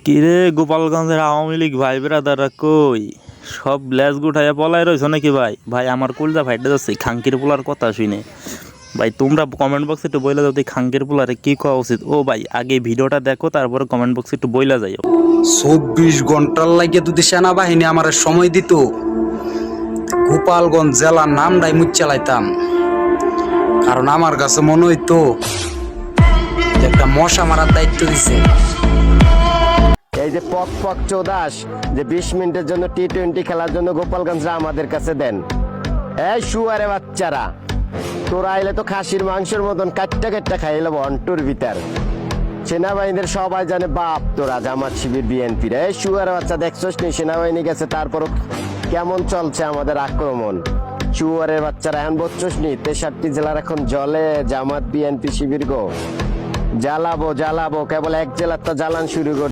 কিরে গোপালগঞ্জের আওয়ামী লীগ ভাই ব্রাদাররা কই? সব ল্যাজ গুঠাইয়া পলাই রয়েছ নাকি ভাই? ভাই আমার কলজা ফাইটে যাচ্ছে খাঙ্কির পোলার কথা শুনে। ভাই তোমরা কমেন্ট বক্সে একটু বইলা যাও খাঙ্কির পোলারে কি করা উচিত। ও ভাই আগে ভিডিওটা দেখো, তারপরে কমেন্ট বক্সে একটু বইলা যাইও। 24 ঘন্টার লাগে যদি সেনাবাহিনী আমার সময় দিত, গোপালগঞ্জ জেলার নামটাই মুচ্চালাইতাম। কারণ আমার কাছে মনে হইতো যে একটা মশা মারার দায়িত্ব দিছে। এই যে পক চৌদাস যে 20 মিনিটের জন্য টি-20 খেলার জন্য গোপালগঞ্জরা আমাদের কাছে দেন। এই শুয়ারে বাচ্চারা, তোরা আইলে তো খাসির মাংসের মতন কাটটা খাইলে অন্টুর ভিতর। সেনাবাহিনীর সবাই জানে বাপ তোরা জামাত শিবির বিএনপির। এই শুয়ারে বাচ্চা দেখছস নি সেনাবাহিনী গেছে, তারপরও কেমন চলছে আমাদের আক্রমণ। শুয়ারের বাচ্চারা এখন বলছস নি 63 জেলার এখন জলে জামাত বিএনপি শিবির গো। জ্বালাবো কেবল এক জেলার তো জ্বালান শুরু করে